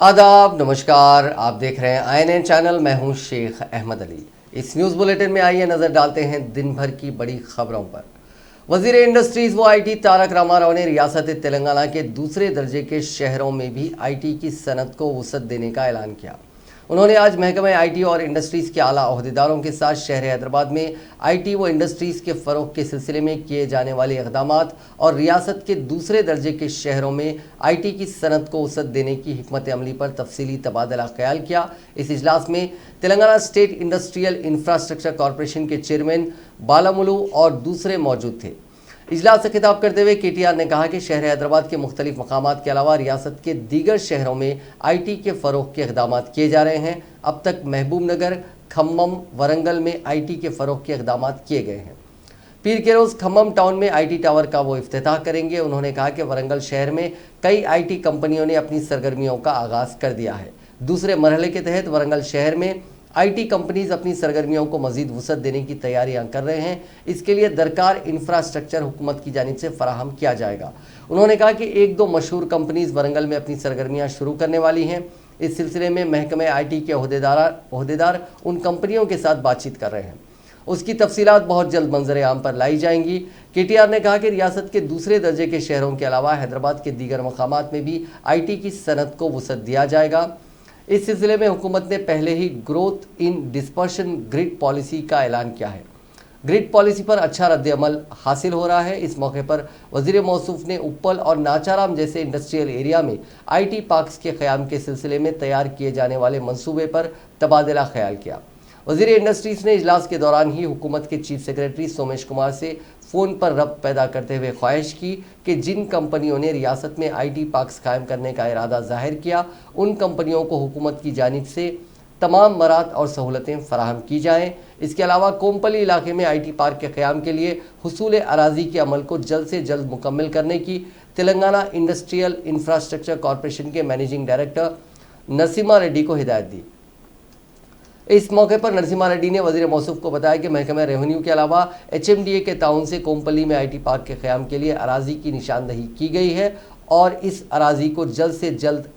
आदाब, नमस्कार। आप देख रहे हैं INN चैनल। मैं हूं शेख अहमद अली। इस न्यूज़ बुलेटिन में आइए नज़र डालते हैं दिन भर की बड़ी खबरों पर। वज़ीर इंडस्ट्रीज़ व IT तारक रामाराव ने रियासत तेलंगाना के दूसरे दर्जे के शहरों में भी IT की सनत को वुसअत देने का ऐलान किया। उन्होंने आज महकमे IT और इंडस्ट्रीज़ के आला ओहदेदारों के साथ शहर हैदराबाद में IT व इंडस्ट्रीज़ के फ़रोग़ के सिलसिले में किए जाने वाले इक़दामात और रियासत के दूसरे दर्जे के शहरों में IT की सनत को वुसअत देने की हिकमत अमली पर तफसीली तबादला ख्याल किया। इस इजलास में Telangana state industrial infrastructure corporation के चेयरमैन बालामुलु और दूसरे मौजूद थे। इजलास से खिताब करते हुए KTR ने कहा कि शहर हैदराबाद के मुख्तलिफ मकामात के अलावा रियासत के दीगर शहरों में IT के फ़रोग़ के इक़दामात किए जा रहे हैं। अब तक महबूब नगर, खम्मम, वरंगल में IT के फ़रोग़ के इक़दामात किए गए हैं। पीर के रोज़ खम्मम टाउन में IT टावर का वो इफ्तिताह करेंगे। उन्होंने कहा कि वरंगल शहर में कई IT कंपनियों ने अपनी सरगर्मियों का आगाज़ कर दिया है। दूसरे मरहले के तहत वरंगल शहर में IT कंपनीज अपनी सरगर्मियों को मज़ीद वुसअत देने की तैयारियां कर रहे हैं। इसके लिए दरकार इंफ्रास्ट्रक्चर हुकूमत की जानिब से फराहम किया जाएगा। उन्होंने कहा कि 1-2 मशहूर कंपनीज वरंगल में अपनी सरगर्मियां शुरू करने वाली हैं। इस सिलसिले में महकमे IT के ओहदेदार उन कंपनियों के साथ बातचीत कर रहे हैं। उसकी तफसीलात बहुत जल्द मंजर आम पर लाई जाएंगी। KTR ने कहा कि रियासत के दूसरे दर्जे के शहरों के अलावा हैदराबाद के दीगर मकामात में भी IT की सनत को वुसअत दिया जाएगा। इस सिलसिले में हुकूमत ने पहले ही growth in dispersion grid policy का ऐलान किया है। ग्रिड पॉलिसी पर अच्छा रद्द-ए-अमल हासिल हो रहा है। इस मौके पर वज़ीर मौसूफ ने उप्पल और नाचाराम जैसे इंडस्ट्रियल एरिया में IT पार्क्स के क़याम के सिलसिले में तैयार किए जाने वाले मंसूबे पर तबादला ख्याल किया। वज़ीर इंडस्ट्रीज़ ने इजलास के दौरान ही हुकूमत के चीफ सेक्रेटरी सोमेश कुमार से फ़ोन पर रब्त पैदा करते हुए ख्वाहिश की कि जिन कंपनियों ने रियासत में IT पार्क्स कायम करने का इरादा ज़ाहिर किया, उन कंपनियों को हुकूमत की जानिब से तमाम मराहत और सहूलतें फराहम की जाएँ। इसके अलावा कोमपली इलाके में IT पार्क के क़याम के लिए हुसूल अराज़ी के अमल को जल्द से जल्द मुकम्मल करने की तेलंगाना इंडस्ट्रियल इंफ्रास्ट्रक्चर कॉरपोरेशन के मैनेजिंग डायरेक्टर नरसिम्हा रेड्डी को हिदायत दी। इस मौके पर नरसिम्हा रेड्डी ने वज़ीर मौसूफ को बताया कि महकमा रेवेन्यू के अलावा HMDA के ताउन से कोमपली में IT पार्क के क़याम के लिए अराज़ी की निशानदही की गई है और इस अराज़ी को जल्द से जल्द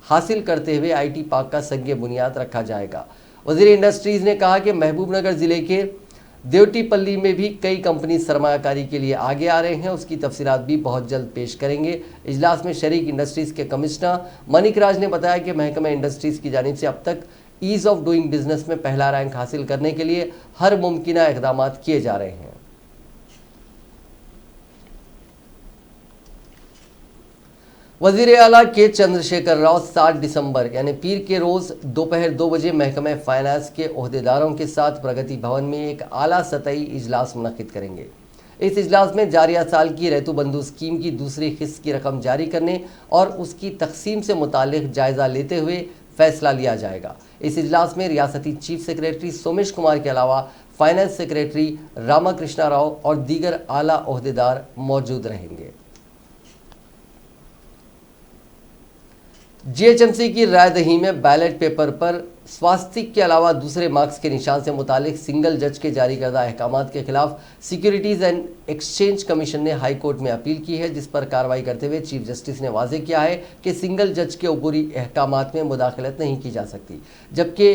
हासिल करते हुए IT पार्क का संग बुनियाद रखा जाएगा। वज़ीर इंडस्ट्रीज़ ने कहा कि महबूब नगर ज़िले के देवटीपल्ली में भी कई कंपनी सरमायाकारी के लिए आगे आ रहे हैं। उसकी तफसीलात भी बहुत जल्द पेश करेंगे। इजलास में शरीक इंडस्ट्रीज़ के कमिश्नर मनिक राज ने बताया कि महकमा इंडस्ट्रीज़ की जानिब से अब तक ईज़ ऑफ डूइंग बिजनेस में पहला रैंक हासिल करने के लिए हर मुमकिना इक़दामात किए जा रहे हैं। वज़ीर आला के चंद्रशेखर राव 7 दिसंबर यानी पीर के रोज़ दोपहर 2 बजे महकमा फाइनेंस के ओहदेदारों के साथ प्रगति भवन में एक आला सतही इजलास मुनक़िद करेंगे। इस इजलास में जारिया साल की रेतुबंधु स्कीम की दूसरी किस्त की रकम जारी करने और उसकी तकसीम से मुतालिक जायज़ा लेते हुए फैसला लिया जाएगा। इस इजलास में रियासती चीफ सेक्रेटरी सोमेश कुमार के अलावा फाइनेंस सेक्रेटरी रामाकृष्णा राव और दीगर आला ओहदेदार मौजूद रहेंगे। GHMC की रायदही में बैलेट पेपर पर स्वास्तिक के अलावा दूसरे मार्क्स के निशान से मुतालिक सिंगल जज के जारी करदा अहकामात के खिलाफ सिक्योरिटीज़ एंड एक्सचेंज कमीशन ने हाई कोर्ट में अपील की है, जिस पर कार्रवाई करते हुए चीफ जस्टिस ने वाजे किया है कि सिंगल जज के ऊपरी अहकामात में मुदाखलत नहीं की जा सकती। जबकि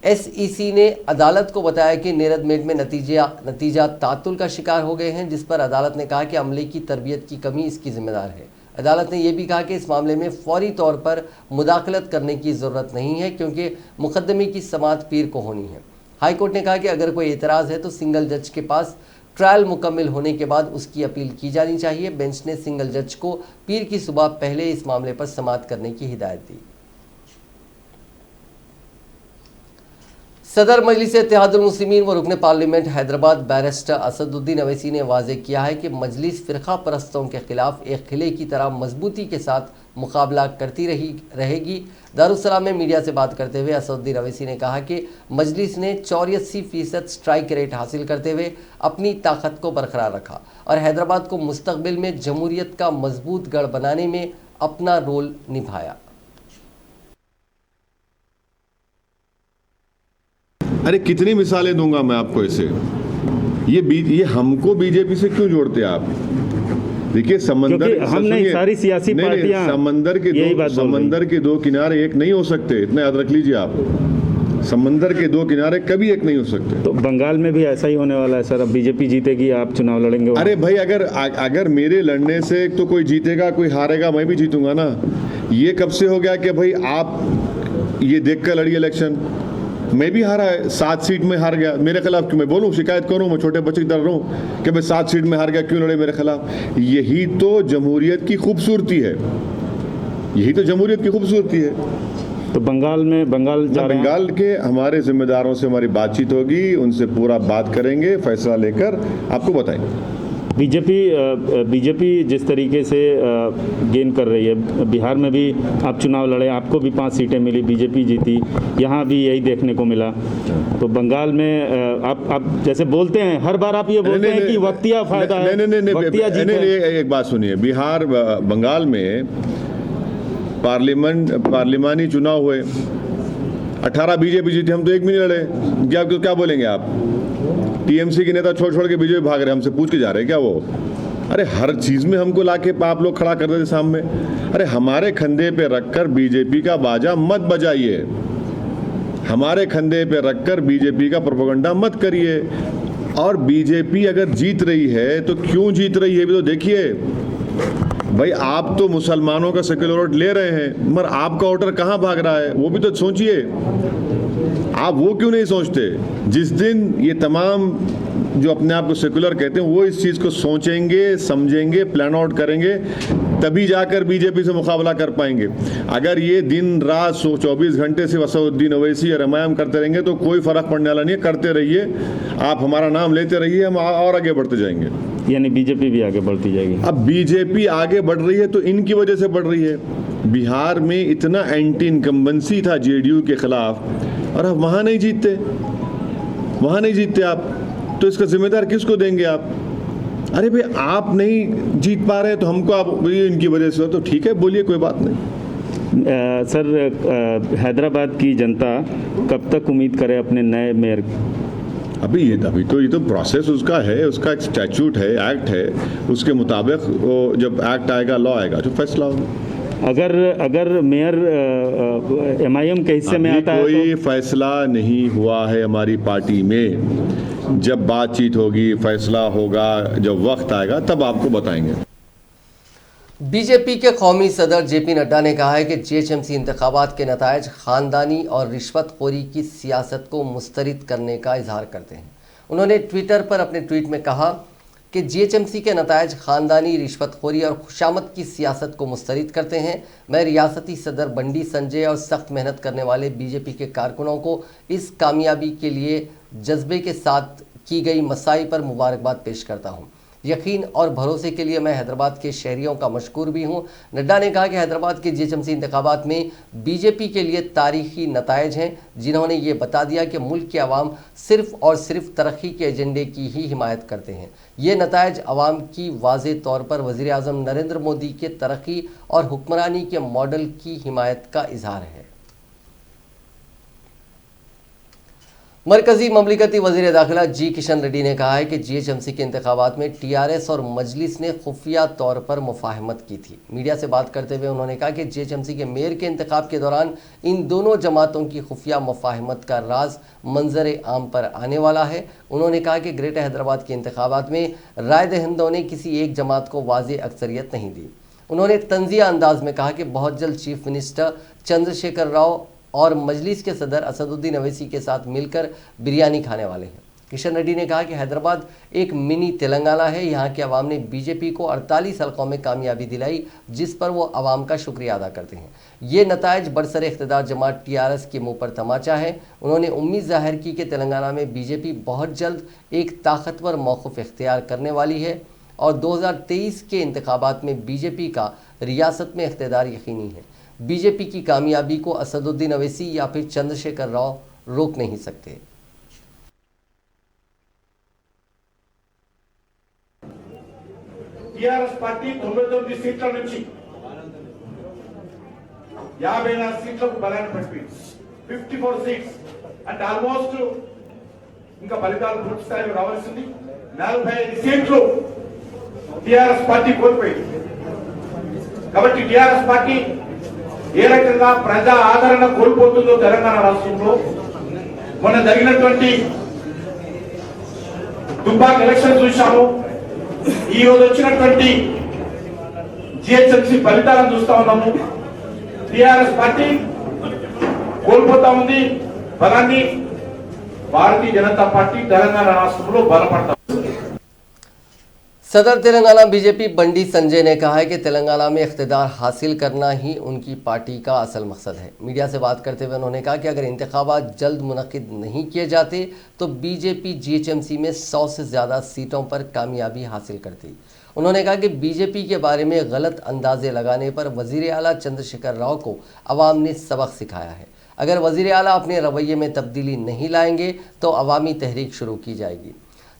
SEC ने अदालत को बताया कि नीरद मेट में नतीजा तातुल का शिकार हो गए हैं, जिस पर अदालत ने कहा कि अमले की तरबियत की कमी इसकी जिम्मेदार है। अदालत ने यह भी कहा कि इस मामले में फौरी तौर पर मुदाखलत करने की ज़रूरत नहीं है, क्योंकि मुकदमे की समाअत पीर को होनी है। हाई कोर्ट ने कहा कि अगर कोई एतराज़ है तो सिंगल जज के पास ट्रायल मुकम्मल होने के बाद उसकी अपील की जानी चाहिए। बेंच ने सिंगल जज को पीर की सुबह पहले इस मामले पर समाअत करने की हिदायत दी। सदर मजलिस इत्तेहादुल मुस्लिमीन व रुकन पार्लियामेंट हैदराबाद बैरिस्टर असदुद्दीन अवैसी ने वाज़े किया है कि मजलिस फ़िरक़ा परस्तों के खिलाफ एक किले की तरह मजबूती के साथ मुकाबला करती रहेगी। दारुस्सलाम में मीडिया से बात करते हुए असदुद्दीन अवैसी ने कहा कि मजलिस ने 84% स्ट्राइक रेट हासिल करते हुए अपनी ताकत को बरकरार रखा और हैदराबाद को मुस्तकबिल में जमहूरियत का मजबूत गढ़ बनाने में अपना रोल निभाया। अरे कितनी मिसालें दूंगा मैं आपको इसे। ये हमको बीजेपी से क्यों जोड़ते हैं आप? देखिए समंदर क्योंकि हम नहीं, सुनिए, सारी सियासी नहीं, पार्टियां समंदर के यही बात बोल रही हैं। समंदर के दो किनारे एक नहीं हो सकते, इतना याद रख लीजिए आप। समंदर के दो किनारे कभी एक नहीं हो सकते। तो बंगाल में भी ऐसा ही होने वाला है सर, अब बीजेपी जीतेगी, आप चुनाव लड़ेंगे वहाँ। अरे भाई, अगर मेरे लड़ने से तो कोई जीतेगा कोई हारेगा, मैं भी जीतूंगा ना। ये कब से हो गया कि भाई आप ये देख कर लड़िए इलेक्शन? मैं भी हारा है, 7 सीट में हार गया, मेरे खिलाफ क्यों मैं बोलूं, शिकायत करूं, मैं छोटे बच्चे की तरह रहूं कि मैं 7 सीट में हार गया, क्यों लड़े मेरे खिलाफ? यही तो जमहूरियत की खूबसूरती है, यही तो जमहूरियत की खूबसूरती है। तो बंगाल में बंगाल के हमारे जिम्मेदारों से हमारी बातचीत होगी, उनसे पूरा बात करेंगे, फैसला लेकर आपको बताएंगे। बीजेपी जिस तरीके से गेन कर रही है, बिहार में भी आप चुनाव लड़े, आपको भी 5 सीटें मिली, बीजेपी जीती, यहाँ भी यही देखने को मिला। तो बंगाल में आप जैसे बोलते हैं, हर बार आप ये बोलते हैं कि वक्तिया फायदा है, वक्तिया जीत है। एक बात सुनिए, बिहार बंगाल में पार्लिमानी चुनाव हुए, 18 बीजेपी जीती, हम तो एक भी नहीं लड़े। क्या बोलेंगे आप? टीएमसी के नेता छोड़ के बीजेपी भाग रहे, हमसे पूछ के जा रहे हैं क्या वो? अरे हर चीज में हमको लाके आप लोग खड़ा कर देते सामने। अरे हमारे कंधे पे रखकर बीजेपी का बाजा मत बजाइए, हमारे कंधे पे रखकर बीजेपी का प्रोपेगेंडा मत करिए। और बीजेपी अगर जीत रही है तो क्यों जीत रही है भी तो देखिए। भाई आप तो मुसलमानों का सेक्युलर वोट ले रहे हैं, मगर आपका वोटर कहाँ भाग रहा है वो भी तो सोचिए। आप वो क्यों नहीं सोचते? जिस दिन ये तमाम जो अपने आप को सेकुलर कहते हैं वो इस चीज़ को सोचेंगे, समझेंगे, प्लान आउट करेंगे, तभी जाकर बीजेपी से मुकाबला कर पाएंगे। अगर ये दिन रात 24 घंटे से असदुद्दीन ओवैसी या रामायण करते रहेंगे तो कोई फर्क पड़ने वाला नहीं है। करते रहिए, आप हमारा नाम लेते रहिए, हम और आगे बढ़ते जाएंगे। यानी बीजेपी भी आगे बढ़ती जाएगी। अब बीजेपी आगे बढ़ रही है तो इनकी वजह से बढ़ रही है। बिहार में इतना एंटी इनकम्बेंसी था जेडीयू के खिलाफ, और अब वहाँ नहीं जीतते आप, तो इसका जिम्मेदार किसको देंगे आप? अरे भाई आप नहीं जीत पा रहे तो हमको आप इनकी वजह से हो, तो ठीक है बोलिए, कोई बात नहीं। सर हैदराबाद की जनता कब तक उम्मीद करे अपने नए मेयर? अभी तो ये तो प्रोसेस उसका है, उसका एक स्टैट्यूट है, एक्ट है, उसके मुताबिक वो जब एक्ट आएगा, लॉ आएगा तो फैसला होगा। अगर मेयर एमआईएम के हिस्से में आता है, कोई फैसला नहीं हुआ है हमारी पार्टी में। जब बातचीत होगी, फैसला होगा, जब वक्त आएगा तब आपको बताएंगे। बीजेपी के कौमी सदर जेपी नड्डा ने कहा है कि जीएचएमसी इंतखाबात के नतायज खानदानी और रिश्वतखोरी की सियासत को मुस्तरद करने का इजहार करते हैं। उन्होंने ट्विटर पर अपने ट्वीट में कहा कि जीएचएमसी के नतायज खानदानी, रिश्वतखोरी और खुशामद की सियासत को मुस्तरद करते हैं। मैं रियासती सदर बंडी संजय और सख्त मेहनत करने वाले बीजेपी के कारकुनों को इस कामयाबी के लिए जज्बे के साथ की गई मसाई पर मुबारकबाद पेश करता हूँ। यकीन और भरोसे के लिए मैं हैदराबाद के शहरियों का मशकूर भी हूँ। नड्डा ने कहा कि हैदराबाद के जीएचएमसी इंतखाबात में बीजेपी के लिए तारीखी नतायज हैं, जिन्होंने ये बता दिया कि मुल्क के अवाम सिर्फ और सिर्फ तरक्की के एजेंडे की ही हिमायत करते हैं। ये नतायज अवाम की वाज़े तौर पर वज़ीर आज़म नरेंद्र मोदी के तरक्की और हुक्मरानी के मॉडल की हिमायत का इजहार है। मरकजी ममलिकती वज़ीर दाखिला जी किशन रेड्डी ने कहा है कि जीएचएमसी के इंतखाबात में टीआरएस और मजलिस ने खुफिया तौर पर मुफाहमत की थी। मीडिया से बात करते हुए उन्होंने कहा कि जीएचएमसी के मेयर के इंतखाब के दौरान इन दोनों जमातों की खुफिया मुफाहमत का राज मंजर आम पर आने वाला है। उन्होंने कहा कि ग्रेटर हैदराबाद के इंतखाबात में राय दहिंदों ने किसी एक जमात को वाज़े अक्सरियत नहीं दी। उन्होंने तंजिया अंदाज में कहा कि बहुत जल्द चीफ मिनिस्टर चंद्रशेखर राव और मजलिस के सदर असदुद्दीन ओवैसी के साथ मिलकर बिरयानी खाने वाले हैं। किशन रेड्डी ने कहा कि हैदराबाद एक मिनी तेलंगाना है। यहाँ के अवाम ने बीजेपी को 48 हलकों में कामयाबी दिलाई, जिस पर वो अवाम का शुक्रिया अदा करते हैं। ये नतायज बरसर इख्तिदार जमात टीआरएस के मुंह पर तमाचा है। उन्होंने उम्मीद जाहिर की कि तेलंगाना में बीजेपी बहुत जल्द एक ताकतवर मौक़िफ़ इख्तियार करने वाली है और 2023 के इंतखाबात में बीजेपी का रियासत में इख्तिदार यकीनी है। बीजेपी की कामयाबी को असदुद्दीन ओवैसी या फिर चंद्रशेखर राव रोक नहीं सकते। टीआरएस पार्टी 99 सीట్ల నుంచి 54 సీట్లకు బలాన్ని పడిపోయింది. 54 సీట్స్ అంటే ఆల్మోస్ట్ ఇంకా ఫలితాలు పూర్తి స్థాయిలో రావాల్సింది 45 సీట్లు టిఆర్ఎస్ పార్టీ కోల్పోయింది. కాబట్టి టిఆర్ఎస్ పార్టీ ఏ రకంగా ప్రజా ఆదరణ కోల్పోతుందో తెలంగాణ రాష్ట్రంలో మొన్న జరిగినటువంటి దుబ్బాక్ ఎలక్షన్ చూశాము. ఈ రోజు వచ్చినటువంటి జిహెచ్ఎంసీ ఫలితాలను చూస్తా ఉన్నాము. టిఆర్ఎస్ పార్టీ కోల్పోతా ఉంది బలాన్ని. భారతీయ జనతా పార్టీ తెలంగాణ రాష్ట్రంలో బలపడతా. सदर तेलंगाना बीजेपी बंडी संजय ने कहा है कि तेलंगाना में इख्तिदार हासिल करना ही उनकी पार्टी का असल मकसद है। मीडिया से बात करते हुए उन्होंने कहा कि अगर इंतखाबात जल्द मुनक्किद नहीं किए जाते तो बीजेपी जीएचएमसी में 100 से ज़्यादा सीटों पर कामयाबी हासिल करती। उन्होंने कहा कि बीजेपी के बारे में गलत अंदाजे लगाने पर वज़ीर आला चंद्रशेखर राव को अवाम ने सबक सिखाया है। अगर वज़ीर आला अपने रवैये में तब्दीली नहीं लाएंगे तो अवामी तहरीक शुरू की जाएगी।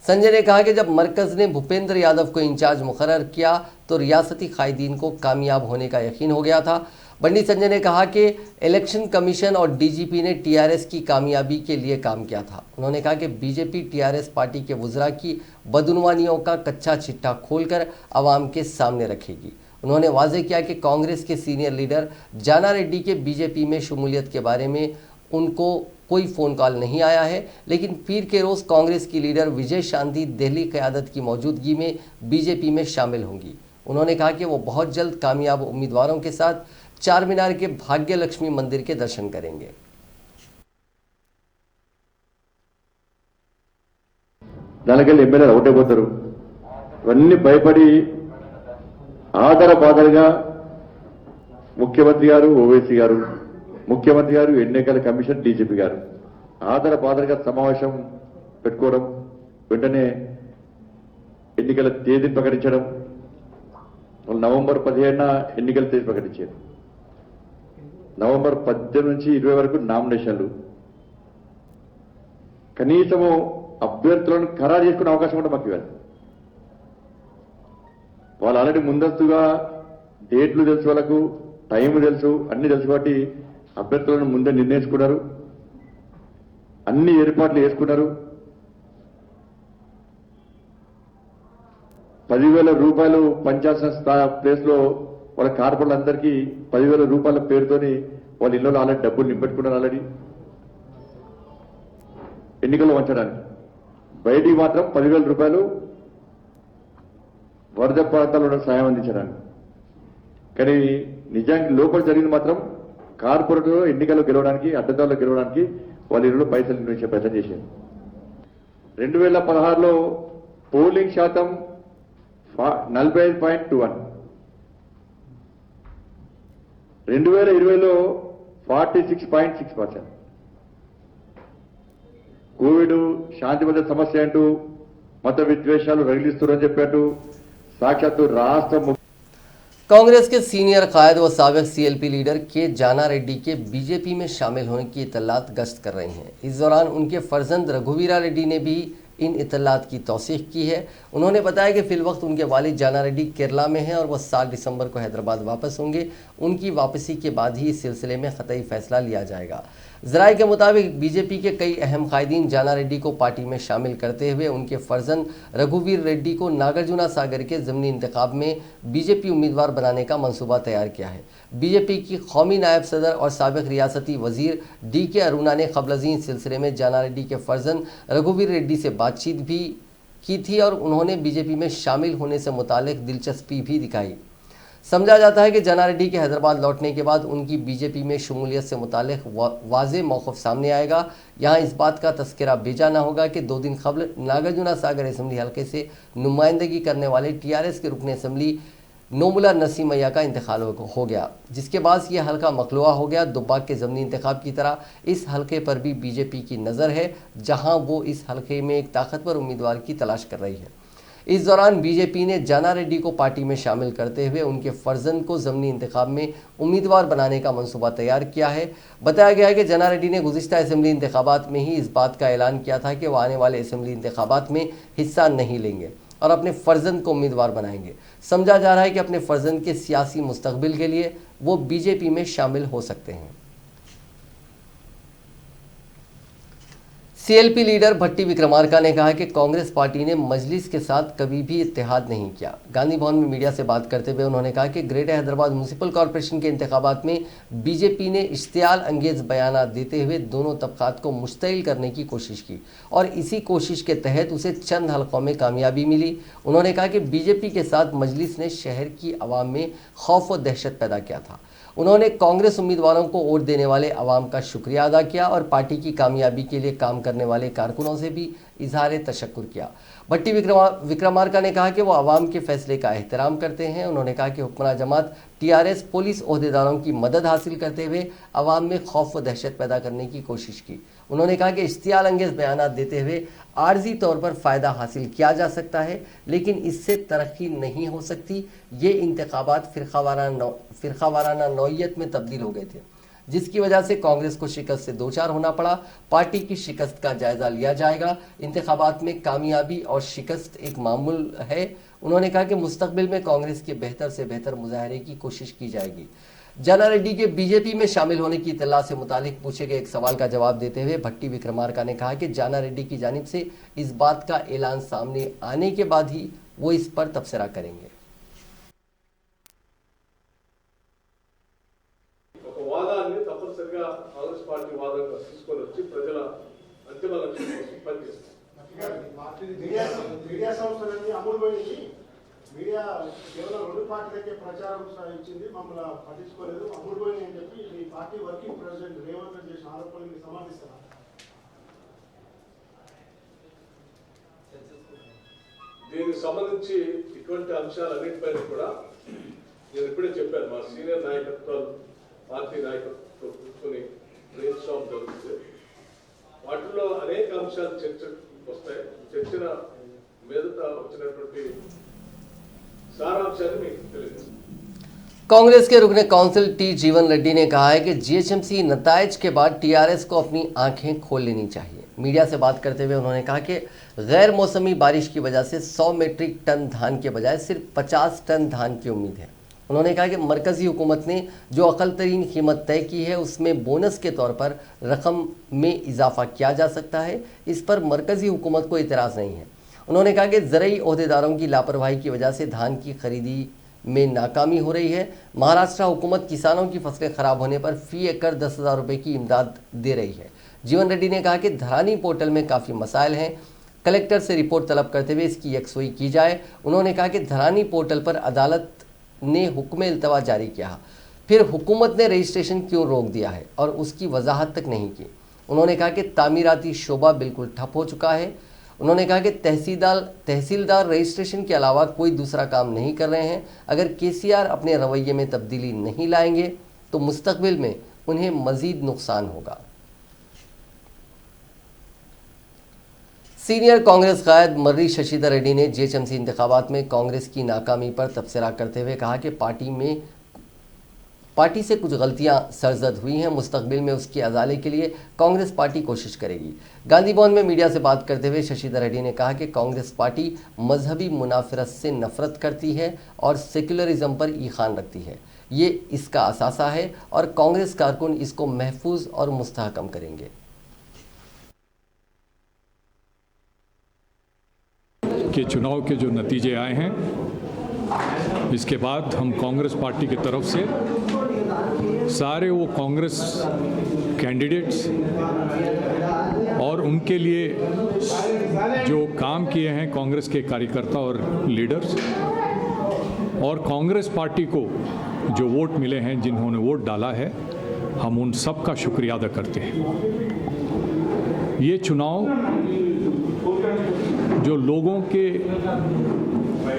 संजय ने कहा कि जब मरकज़ ने भूपेंद्र यादव को इंचार्ज मुकर्रर किया तो रियासती कायदीन को कामयाब होने का यकीन हो गया था। बंडी संजय ने कहा कि इलेक्शन कमीशन और डीजीपी ने टीआरएस की कामयाबी के लिए काम किया था। उन्होंने कहा कि बीजेपी टीआरएस पार्टी के वुज़रा की बदनुवानियों का कच्चा चिट्ठा खोलकर आवाम के सामने रखेगी। उन्होंने वाज़ेह किया कि कांग्रेस के सीनियर लीडर जाना रेड्डी के बीजेपी में शमूलियत के बारे में उनको कोई फ़ोन कॉल नहीं आया है, लेकिन पीर के रोज़ कांग्रेस की लीडर विजय शांति दिल्ली क़यादत की मौजूदगी में बीजेपी में शामिल होंगी। उन्होंने कहा कि वो बहुत जल्द कामयाब उम्मीदवारों के साथ चार मीनार के भाग्य लक्ष्मी मंदिर के दर्शन करेंगे। దానికెళ్ళి ఎమ్మెల్యేలు ఒకటే పోతారు. ఇవన్నీ భయపడి ఆధారపాదలుగా ముఖ్యమంత్రి గారు, ఓవైసీ గారు, ముఖ్యమంత్రి గారు, ఎన్నికల కమిషన్, డీజీపీ గారు ఆధారపాదలుగా సమావేశం పెట్టుకోవడం, వెంటనే ఎన్నికల తేదీని ప్రకటించడం. నవంబర్ 17న ఎన్నికల తేదీ ప్రకటించారు. నవంబర్ 18 నుంచి 20 వరకు నామినేషన్లు. కనీసము అభ్యర్థులను ఖరారు చేసుకునే అవకాశం కూడా మాకు ఇవ్వాలి. వాళ్ళు ఆల్రెడీ ముందస్తుగా డేట్లు తెలుసు, వాళ్ళకు టైం తెలుసు, అన్ని తెలుసు. కాబట్టి అభ్యర్థులను ముందే నిర్ణయించుకున్నారు, అన్ని ఏర్పాట్లు చేసుకున్నారు. 10,000 రూపాయలు పంచాల్సిన ప్లేస్ లో వాళ్ళ కార్పొరేట్లందరికీ 10,000 రూపాయల పేరుతోని వాళ్ళ ఇళ్లలో ఆల్రెడీ డబ్బులు నింపెట్టుకున్నారు. ఆల్రెడీ ఎన్నికల్లో వంచడానికి బయటికి మాత్రం 10,000 రూపాయలు వరద ప్రాంతాల్లో సాయం అందించడానికి. కానీ నిజానికి లోపల జరిగింది మాత్రం కార్పొరేట్ ఎన్నికల్లో గెలవడానికి, అడ్డదారులు గెలవడానికి వాళ్ళ ఇళ్లలో పైసలు నిర్వహించే ప్రయత్నం చేశారు. 2016లో పోలింగ్ శాతం 45.21, 2020లో 46.6%. కోవిడ్, శాంతి భద్రత సమస్య అంటూ మత విద్వేషాలు రగిలిస్తున్నారని చెప్పారు సాక్షాత్తు రాష్ట్ర कांग्रेस के सीनियर कायद व साबिक सीएलपी लीडर के जाना रेड्डी के बीजेपी में शामिल होने की इत्तलात गश्त कर रही हैं। इस दौरान उनके फर्जंद रघुवीरा रेड्डी ने भी इन इत्तलात की तौसीक की है। उन्होंने बताया कि फिलवक्त उनके वालिद जाना रेड्डी केरला में हैं और वह 7 दिसंबर को हैदराबाद वापस होंगे। उनकी वापसी के बाद ही इस सिलसिले में क़तई फैसला लिया जाएगा। ज़राए के मुताबिक बीजेपी के कई अहम कायदीन जाना रेड्डी को पार्टी में शामिल करते हुए उनके फर्जंद रघुवीर रेड्डी को नागार्जुना सागर के ज़मीनी इंतखाब में बीजेपी उम्मीदवार बनाने का मंसूबा तैयार किया है। बीजेपी की कौमी नायब सदर और साबिक रियासती वजीर DK अरुणा ने क़ब्ल इस सिलसिले में जाना रेड्डी के फर्जंद रघुवीर रेड्डी से बातचीत भी की थी और उन्होंने बीजेपी में शामिल होने से मुतालिक दिलचस्पी भी दिखाई। समझा जाता है कि जाना रेड्डी के हैदराबाद लौटने के बाद उनकी बीजेपी में शमूलियत से मुतालिक वाज़ेह मौक़िफ़ सामने आएगा। यहाँ इस बात का तस्करा भेजा ना होगा कि 2 दिन कबल नागार्जुना सागर असम्बली हल्के से नुमाइंदगी करने वाले TRS के रुकन असम्बली नोमुला नसीमैया का इंतकाल हो गया, जिसके बाद ये हल्का मखलुआ हो गया। दुब्बाक के ज़मीनी इंतखाब की तरह इस हल्के पर भी बीजेपी की नज़र है, जहाँ वो इस हल्के में एक ताकतवर उम्मीदवार की तलाश कर रही है। इस दौरान बीजेपी ने जाना रेड्डी को पार्टी में शामिल करते हुए उनके फर्जंद को ज़मीनी इंतखाब में उम्मीदवार बनाने का मंसूबा तैयार किया है। बताया गया है कि जाना रेड्डी ने गुज़िश्ता असम्बली इंतखाबात में ही इस बात का ऐलान किया था कि वो आने वाले असम्बली इंतखाबात में हिस्सा नहीं लेंगे और अपने फर्जंद को उम्मीदवार बनाएंगे। समझा जा रहा है कि अपने फर्जंद के सियासी मुस्तकबिल के लिए वो बीजेपी में शामिल हो सकते हैं। सीएलपी लीडर भट्टी विक्रमार्का ने कहा कि कांग्रेस पार्टी ने मजलिस के साथ कभी भी इत्तेहाद नहीं किया। गांधी भवन में मीडिया से बात करते हुए उन्होंने कहा कि ग्रेटर हैदराबाद म्युनिसिपल कॉरपोरेशन के इंतखाबात में बीजेपी ने इश्तियाल अंगेज बयान देते हुए दोनों तबकात को मुश्तइल करने की कोशिश की और इसी कोशिश के तहत उसे चंद हलकों में कामयाबी मिली। उन्होंने कहा कि बीजेपी के साथ मजलिस ने शहर की आवाम में खौफ व दहशत पैदा किया था। उन्होंने कांग्रेस उम्मीदवारों को वोट देने वाले अवाम का शुक्रिया अदा किया और पार्टी की कामयाबी के लिए काम करने वाले कारकुनों से भी इजहार तशक्कुर किया। भट्टी विक्रमार्का ने कहा कि वो अवाम के फैसले का एहतराम करते हैं। उन्होंने कहा कि हुक्मरान जमात टीआरएस पुलिस ओहदेदारों की मदद हासिल करते हुए अवाम में खौफ व दहशत पैदा करने की कोशिश की। उन्होंने कहा कि इश्तियाल अंगेज बयान देते हुए आर्जी तौर पर फ़ायदा हासिल किया जा सकता है, लेकिन इससे तरक्की नहीं हो सकती। ये इंतखाबात फ़िरक़ावाराना नौइयत में तब्दील हो गए थे, जिसकी वजह से कांग्रेस को शिकस्त से दो चार होना पड़ा। पार्टी की शिकस्त का जायजा लिया जाएगा। इंतखाबात में कामयाबी और शिकस्त एक मामूल है। उन्होंने कहा कि मुस्तकबिल में कांग्रेस के बेहतर से बेहतर मुजाहरे की कोशिश की जाएगी। जाना रेड्डी के बीजेपी में शामिल होने की इत्तला से मुतालिक पूछे गए एक सवाल का जवाब देते हुए भट्टी विक्रमार्का ने कहा कि जाना रेड्डी की जानिब से इस बात का ऐलान सामने आने के बाद ही वो इस पर तबसरा करेंगे। వాదాన్ని తప్పనిసరిగా కాంగ్రెస్ పార్టీ వాదంగా తీసుకొని వచ్చి ప్రజల అంతిమ లక్ష్యం కోసం పనిచేస్తారు. మీడియా సంస్థలన్నీ అమూల్యమైనవి. మీడియా కేవలం రెండు పార్టీలకే ప్రచారం సాగించింది, మమ్మల్ని పట్టించుకోలేదు, అమూల్యమైనవి అని చెప్పి మీ party working president Revanth Reddy చేసిన ఆరోపణలు సమర్థిస్తున్నారు. దీనికి సంబంధించి ఇటువంటి అంశాలన్నింటిపైన కూడా నేను ఇప్పుడే చెప్పాను, మా సీనియర్ నాయకత్వాలు పార్టీ నాయకత్వంతో కూర్చొని బ్రెయిన్ స్టార్మ్ జరుగుతుంది. వాటిల్లో అనేక అంశాలు చర్చకు వస్తాయి. చర్చల మీదట వచ్చినటువంటి సారాంశాన్ని మీకు తెలియజేస్తాను. कांग्रेस के रुकने काउंसिल टी जीवन रेड्डी ने कहा है कि जीएचएमसी नतायज के बाद टीआरएस को अपनी आंखें खोल लेनी चाहिए। मीडिया से बात करते हुए उन्होंने कहा कि गैर मौसमी बारिश की वजह से 100 मीट्रिक टन धान के बजाय सिर्फ 50 टन धान की उम्मीद है। उन्होंने कहा कि मरकज़ी हुकूमत ने जो अक़ल तरीन कीमत तय की है उसमें बोनस के तौर पर रकम में इजाफा किया जा सकता है। इस पर मरकज़ी हुकूमत को इतराज़ नहीं है। उन्होंने कहा कि ज़रई ओहदेदारों की लापरवाही की वजह से धान की खरीदी में नाकामी हो रही है। महाराष्ट्र हुकूमत किसानों की फसलें ख़राब होने पर फ़ी एकड़ 10,000 रुपये की इमदाद दे रही है। जीवन रेड्डी ने कहा कि धरानी पोर्टल में काफ़ी मसाइल हैं, कलेक्टर से रिपोर्ट तलब करते हुए इसकी यकसुई की जाए। उन्होंने कहा कि धरानी पोर्टल पर अदालत ने हुक्म इल्तवा जारी किया, फिर हुकूमत ने रजिस्ट्रेशन क्यों रोक दिया है और उसकी वजाहत तक नहीं की। उन्होंने कहा कि तामीराती शोबा बिल्कुल ठप हो चुका है। उन्होंने कहा कि तहसीलदार रजिस्ट्रेशन के अलावा कोई दूसरा काम नहीं कर रहे हैं। अगर केसीआर अपने रवैये में तब्दीली नहीं लाएंगे तो मुस्तकबिल में उन्हें मजीद नुकसान होगा। सीनियर कांग्रेस कायद मर्री शशिधर रेड्डी ने जीएचएमसी इंतखाबात में कांग्रेस की नाकामी पर तबसरा करते हुए कहा कि पार्टी से कुछ गलतियां सरजद हुई हैं। मुस्तकबिल में उसके अजाले के लिए कांग्रेस पार्टी कोशिश करेगी। गांधी भवन में मीडिया से बात करते हुए शशिधर रेड्डी ने कहा कि कांग्रेस पार्टी मजहबी मुनाफरत से नफरत करती है और सेक्युलरिज्म पर ईखान रखती है। ये इसका असासा है और कांग्रेस कारकुन इसको महफूज और मुस्तहकम करेंगे। के चुनाव के जो नतीजे आए हैं, इसके बाद हम कांग्रेस पार्टी की तरफ से सारे वो कांग्रेस कैंडिडेट्स और उनके लिए जो काम किए हैं कांग्रेस के कार्यकर्ता और लीडर्स और कांग्रेस पार्टी को जो वोट मिले हैं, जिन्होंने वोट डाला है, हम उन सब का शुक्रिया अदा करते हैं। ये चुनाव जो लोगों के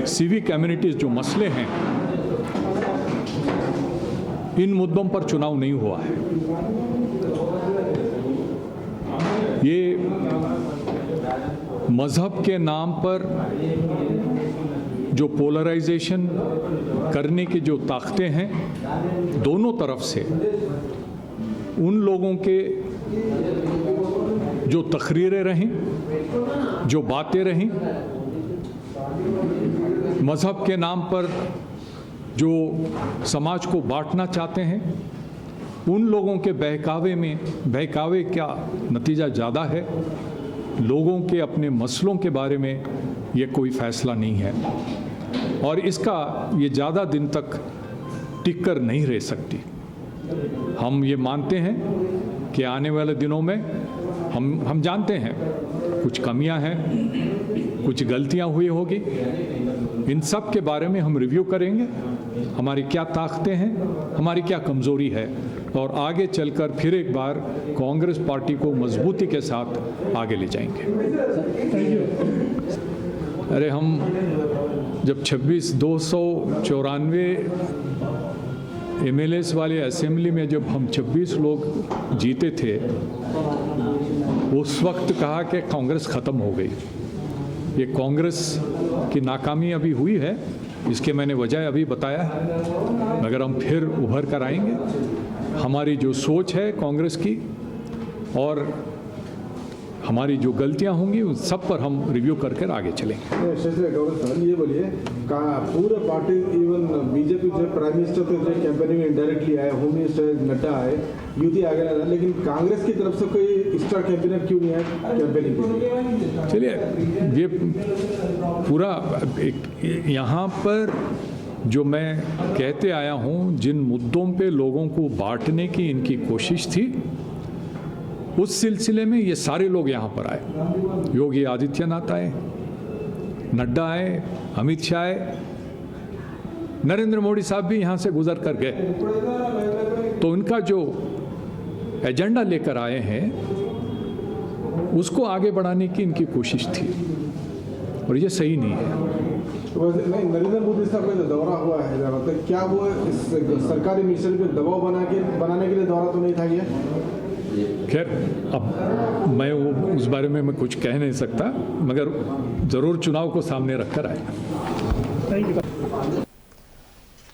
सिविक कम्युनिटीज़ जो मसले हैं, इन मुद्दों पर चुनाव नहीं हुआ है। ये मज़हब के नाम पर जो पोलराइजेशन करने की जो ताकतें हैं दोनों तरफ से, उन लोगों के जो तकरीरें रहीं, जो बातें रहीं, मज़हब के नाम पर जो समाज को बांटना चाहते हैं, उन लोगों के बहकावे का नतीजा ज़्यादा है। लोगों के अपने मसलों के बारे में ये कोई फैसला नहीं है और इसका ये ज़्यादा दिन तक टिक कर नहीं रह सकती। हम ये मानते हैं कि आने वाले दिनों में हम जानते हैं कुछ कमियां हैं, कुछ गलतियां हुई होगी, इन सब के बारे में हम रिव्यू करेंगे, हमारी क्या ताकतें हैं, हमारी क्या कमज़ोरी है और आगे चलकर फिर एक बार कांग्रेस पार्टी को मजबूती के साथ आगे ले जाएंगे। अरे हम जब 294 MLAs वाले असेंबली में जब हम 26 लोग जीते थे, उस वक्त कहा कि कांग्रेस ख़त्म हो गई। ये कांग्रेस की नाकामी अभी हुई है, इसके मैंने वजह अभी बताया है, मगर हम फिर उभर कर आएंगे। हमारी जो सोच है कांग्रेस की और हमारी जो गलतियां होंगी उन सब पर हम रिव्यू करके आगे चलेंगे। ये बोलिए पूरा पार्टी इवन बीजेपी जो प्राइम मिनिस्टर तो जो कैंपेनिंग में डायरेक्टली आए, होम मिनिस्टर नड्डा आए, युति आगे लगा, लेकिन कांग्रेस की तरफ से कोई स्टार कैंपेनर क्यों नहीं है कैंपेनिंग के लिए? चलिए, ये पूरा यहाँ पर जो मैं कहते आया हूँ, जिन मुद्दों पे लोगों को बांटने की इनकी कोशिश थी, उस सिलसिले में ये सारे लोग यहाँ पर आए। योगी आदित्यनाथ आए, नड्डा आए, अमित शाह आए, नरेंद्र मोदी साहब भी यहाँ से गुजर कर गए। तो उनका जो एजेंडा लेकर आए हैं उसको आगे बढ़ाने की इनकी कोशिश थी और ये सही नहीं है। नहीं, नरेंद्र मोदी साहब का जो दौरा हुआ है हैदराबाद, क्या वो इस सरकारी मिशन पे दबाव बनाने के लिए दौरा तो नहीं था ये? खैर, अब मैं उस बारे में मैं कुछ कह नहीं सकता, मगर ज़रूर चुनाव को सामने रखकर आएगा।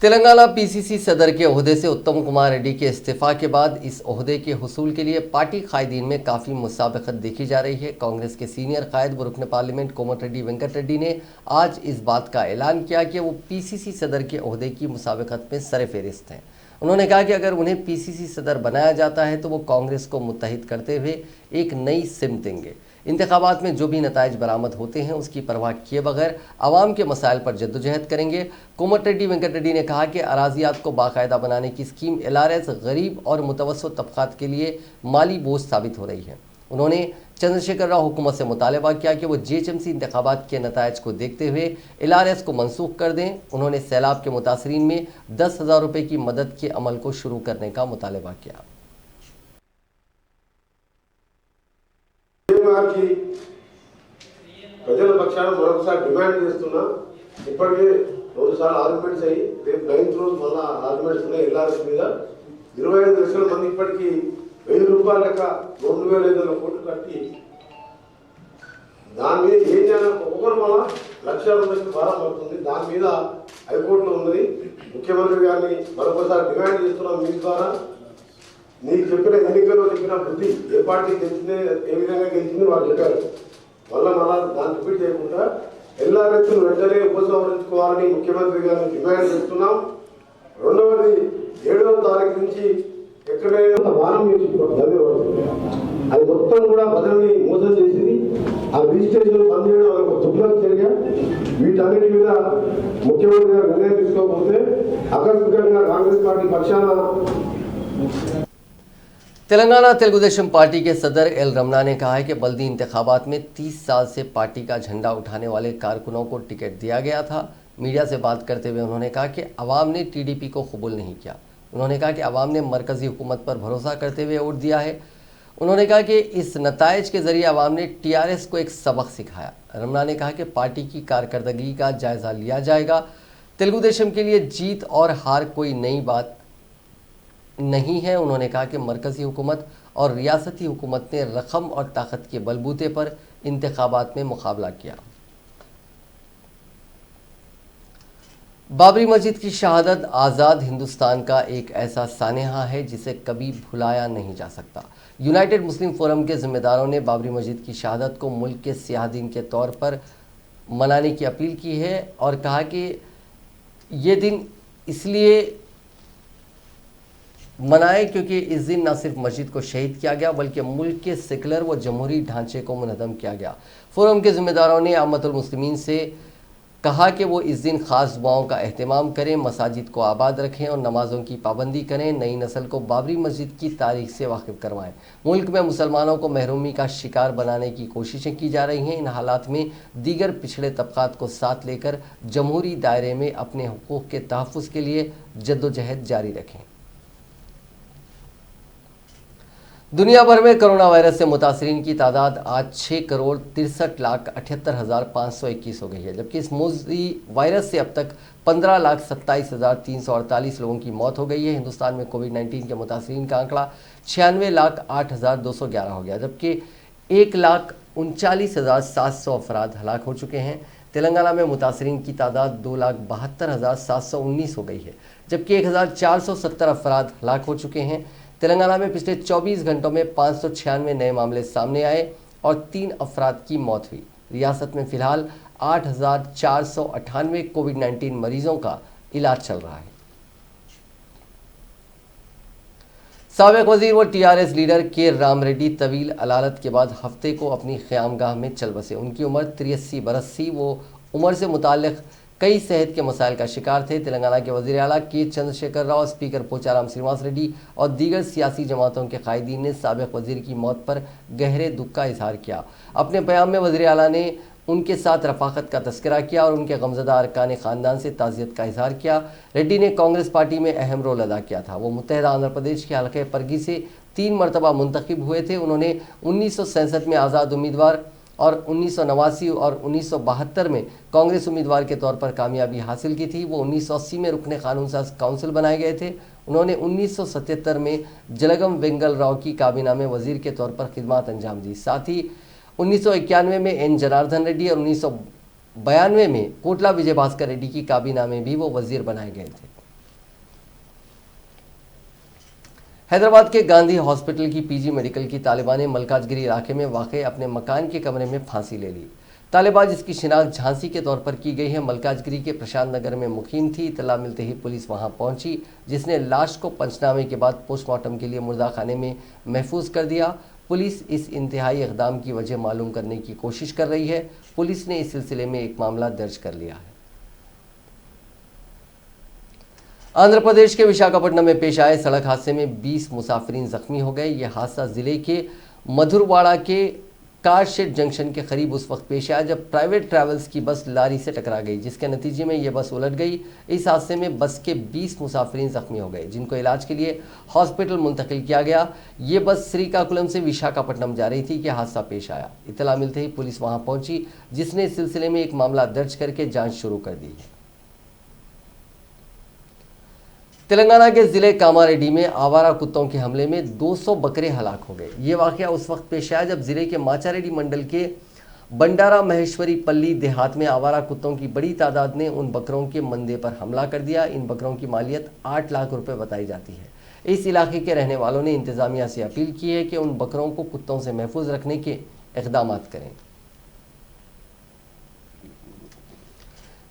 तेलंगाना पीसीसी सदर के ओहदे से उत्तम कुमार रेड्डी के इस्तीफा के बाद इस ओहदे के हुसूल के लिए पार्टी कायदीन में काफ़ी मुसाबकत देखी जा रही है। कांग्रेस के सीनियर कायद व रुकन पार्लियामेंट कोमटिरेड्डी वेंकट रेड्डी ने आज इस बात का ऐलान किया कि वो पीसीसी सदर के ओहदे की मुसाबकत में सरफहरिस्त हैं। उन्होंने कहा कि अगर उन्हें पीसीसी सदर बनाया जाता है तो वो कांग्रेस को मुत्तहिद करते हुए एक नई सिमत देंगे। इंतखाबात में जो भी नताइज बरामद होते हैं उसकी परवाह किए बगैर आवाम के मसाइल पर जद्दोजहद करेंगे। कोमटिरेड्डी वेंकट रेड्डी ने कहा कि अराजियात को बाकायदा बनाने की स्कीम LRS गरीब और मुतवस्सित तबकात के लिए माली बोझ साबित हो रही है। उन्होंने चंद्रशेखर राव हुकूमत से मुतालबा किया कि वो GHMC इंतखाबात के नताइज को देखते हुए LRS को मनसूख कर दें। उन्होंने सैलाब के मुतासरीन में 10,000 रुपये की मदद के अमल को शुरू करने का मुतालबा किया। ప్రజల పక్షాన మరొకసారి డిమాండ్ చేస్తున్నా, ఇప్పటికే 2 సార్లు ఆర్గ్యుమెంట్స్ అయ్యి రేపు 9th రోజు మళ్ళా ఆర్గ్యుమెంట్స్ ఉన్నాయి LRS మీద 25 లక్షల మంది ఇప్పటికీ 1000 రూపాయల లెక్క 2,500 కోట్లు కట్టి దాని మీద ఏం చేయాలి, ఒకరు మళ్ళా లక్షల మందికి భారం పడుతుంది. దాని మీద హైకోర్టులో ఉన్నది. ముఖ్యమంత్రి గారిని మరొకసారి డిమాండ్ చేస్తున్నాం, మీ ద్వారా నీకు చెప్పిన ఎన్నికల్లో చెప్పిన బుద్ధి ఏ పార్టీ గెలిచిందే, ఏ విధంగా గెలిచింది వాళ్ళు చెప్పారు. మళ్ళా దాన్ని రిపీట్ చేయకుండా LRS వెంటనే ఉపసంహరించుకోవాలని ముఖ్యమంత్రి గారిని డిమాండ్ చేస్తున్నాం. రెండవది 7వ తారీఖు నుంచి ఎక్కడైనా వారం అది మొత్తం కూడా ప్రజల్ని మోసం చేసింది. ఆ రిజిస్ట్రేషన్ బంద్ చేయడం ఒక దుర్లభ చర్య. వీటన్నిటి మీద ముఖ్యమంత్రి గారు నిర్ణయం తీసుకోకపోతే ఆకస్మికంగా కాంగ్రెస్ పార్టీ పక్షాన तेलंगाना तेलुगुदेशम पार्टी के सदर एल रमना ने कहा है कि बल्दी इंतखाबात में 30 साल से पार्टी का झंडा उठाने वाले कारकुनों को टिकट दिया गया था। मीडिया से बात करते हुए उन्होंने कहा कि अवाम ने TDP को कबूल नहीं किया। उन्होंने कहा कि अवाम ने मरकज़ी हुकूमत पर भरोसा करते हुए वोट दिया है। उन्होंने कहा कि इस नताइज के ज़रिए अवाम ने TRS को एक सबक सिखाया। रमना ने कहा कि पार्टी की कारकर्दगी का जायज़ा लिया जाएगा। तेलुगुदेशम के लिए जीत और हार कोई नई बात नहीं है। उन्होंने कहा कि मरकज़ी हुकूमत और रियासती हुकूमत ने रकम और ताकत के बलबूते पर इंतखाबात में मुकाबला किया। बाबरी मस्जिद की शहादत आज़ाद हिंदुस्तान का एक ऐसा सानेहा है जिसे कभी भुलाया नहीं जा सकता। यूनाइटेड मुस्लिम फोरम के जिम्मेदारों ने बाबरी मस्जिद की शहादत को मुल्क के सियाह दिन के तौर पर मनाने की अपील की है और कहा कि ये दिन इसलिए मनाएं, क्योंकि इस दिन न सिर्फ मस्जिद को शहीद किया गया बल्कि मुल्क के सेकुलर व जमहूरी ढांचे को मुनहदम किया गया। फोरम के जिम्मेदारों ने आमतुल मुस्लिमीन से कहा कि वो इस दिन खास दुआओं का एहतमाम करें, मसाजिद को आबाद रखें और नमाजों की पाबंदी करें, नई नस्ल को बाबरी मस्जिद की तारीख से वाकिफ करवाएं। मुल्क में मुसलमानों को महरूमी का शिकार बनाने की कोशिशें की जा रही हैं। इन हालात में दीगर पिछड़े तबकात को साथ लेकर जमहूरी दायरे में अपने हुकूक के तहफ़्फ़ुज़ के लिए जद्दोजहद जारी रखें। दुनिया भर में कोरोना वायरस से मुतासरीन की तादाद आज 6,63,78,521 हो गई है, जबकि इस मौजूदी वायरस से अब तक 15,27,348 लोगों की मौत हो गई है। हिंदुस्तान में कोविड-19 के मुतासरीन का आंकड़ा 96,08,211 हो गया, जबकि 1,39,700 अफराद हलाक हो चुके हैं। तेलंगाना में मुतासरीन की तादाद 2,72,719 हो गई है, जबकि 1,470 अफराद हलाक हो चुके हैं। तेलंगाना में पिछले 24 घंटों में 596 नए मामले सामने आए और 3 अफराद की मौत हुई। रियासत में फिलहाल 8,498 कोविड-19 मरीजों का इलाज चल रहा है। साबिक वजीर व टीआरएस लीडर के राम रेड्डी तवील अलालत के बाद हफ्ते को अपनी क़यामगाह में चल बसे। उनकी उम्र 83 बरस थी। वो उम्र से मुताल्लिक़ कई सेहत के मसाइल का शिकार थे। तेलंगाना के वज़ीर आला के चंद्रशेखर राव, स्पीकर पोचाराम श्रीनिवास रेड्डी और दीगर सियासी जमातों के कायदीन ने साबिक वज़ीर की मौत पर गहरे दुख का इजहार किया। अपने बयान में वज़ीर आला ने उनके साथ रफ़ाक़त का तस्करा किया और उनके गमज़दा अरकान ख़ानदान से ताज़ियत का इजहार किया। रेड्डी ने कांग्रेस पार्टी में अहम रोल अदा किया था। वो मुत्तहदा आंध्र प्रदेश के हल्के परगी से 3 मरतबा मुंतखब हुए थे। उन्होंने 1967 में आज़ाद उम्मीदवार और 1989 और 1972 में कांग्रेस उम्मीदवार के तौर पर कामयाबी हासिल की थी। वो 1980 में रुकने कानून साज काउंसिल बनाए गए थे। उन्होंने 1977 में जलगम वेंगल राव की काबीना में वजीर के तौर पर खिदमत अंजाम दी। साथ ही 1991 में एन जनार्दन रेड्डी और 1992 में कोटला विजय भास्कर रेड्डी की काबीना में भी वो वजीर बनाए गए थे। हैदराबाद के गांधी हॉस्पिटल की पीजी मेडिकल की तालिबा ने मलकाजगिरी इलाके में वाक़े अपने मकान के कमरे में फांसी ले ली। तालिबा, जिसकी शिनाख्त झांसी के तौर पर की गई है, मलकाजगिरी के प्रशांत नगर में मुकीम थी। इतला मिलते ही पुलिस वहां पहुंची, जिसने लाश को पंचनामे के बाद पोस्टमार्टम के लिए मुर्दा खाने में महफूज कर दिया। पुलिस इस इंतहाई इक़दाम की वजह मालूम करने की कोशिश कर रही है। पुलिस ने इस सिलसिले में एक मामला दर्ज कर लिया है। आंध्र प्रदेश के विशाखापट्टनम में पेश आए सड़क हादसे में 20 मुसाफिरीन जख्मी हो गए। यह हादसा जिले के मधुरवाड़ा के कार शेड जंक्शन के करीब उस वक्त पेश आया जब प्राइवेट ट्रैवल्स की बस लारी से टकरा गई, जिसके नतीजे में यह बस उलट गई। इस हादसे में बस के 20 मुसाफिरीन जख्मी हो गए, जिनको इलाज के लिए हॉस्पिटल मुंतकिल किया गया। ये बस श्रीकाकुलम से विशाखापट्टनम जा रही थी कि हादसा पेश आया। इतला मिलते ही पुलिस वहां पहुंची, जिसने इस सिलसिले में एक मामला दर्ज करके जाँच शुरू कर दी है। तेलंगाना के ज़िले कामारेड्डी में आवारा कुत्तों के हमले में 200 बकरे हलाक हो गए। ये वाक़या उस वक्त पेश आया जब ज़िले के माचारेड्डी मंडल के बंडारा महेश्वरी पल्ली देहात में आवारा कुत्तों की बड़ी तादाद ने उन बकरों के मंदे पर हमला कर दिया। इन बकरों की मालियत 8 लाख रुपए बताई जाती है। इस इलाके के रहने वालों ने इंतज़ामिया से अपील की है कि उन बकरों को कुत्तों से महफूज रखने के इक़दाम करें।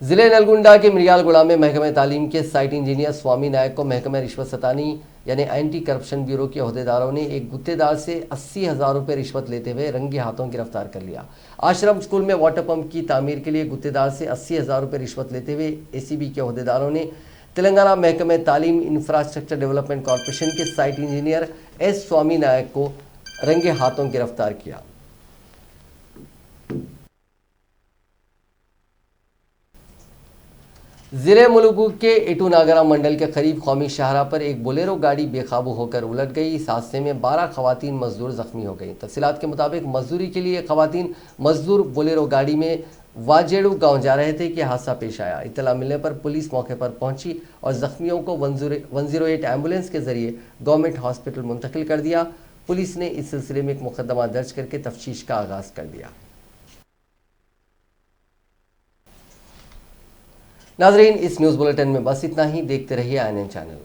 जिले नलगुंडा के मिरियालगुड़ा में महकमे तालीम के साइट इंजीनियर स्वामी नायक को महकमे रिश्वत सतानी यानी एंटी करप्शन ब्यूरो के अहदेदारों ने एक गुत्तेदार से 80,000 रुपये रिश्वत लेते हुए रंगे हाथों गिरफ्तार कर लिया। आश्रम स्कूल में वाटर पंप की तामीर के लिए गुत्तेदार से 80,000 रुपये रिश्वत लेते हुए एसीबी के अहदेदारों ने तेलंगाना महकमे तालीम इंफ्रास्ट्रक्चर डेवलपमेंट कॉरपोरेशन के साइट इंजीनियर एस स्वामी नायक को रंगे हाथों गिरफ्तार किया। जिले मुलुगु के एटूनागरा मंडल के करीब कौमी शाहरा पर एक बोलेरो गाड़ी बेकाबू होकर उलट गई। इस हादसे में 12 खवातीन मजदूर जख्मी हो गई। तफसीलात के मुताबिक मजदूरी के लिए खवातीन मजदूर बोलेरो गाड़ी में वाजेड़ू गांव जा रहे थे कि हादसा पेश आया। इत्तला मिलने पर पुलिस मौके पर पहुंची और जख्मियों को 108 एम्बुलेंस के जरिए गवर्नमेंट हॉस्पिटल मुंतकिल कर दिया। पुलिस ने इस सिलसिले में एक मुकदमा दर्ज करके तफ्तीश का आगाज कर दिया। नाजरीन, इस न्यूज़ बुलेटिन में बस इतना ही। देखते रहिए INN चैनल।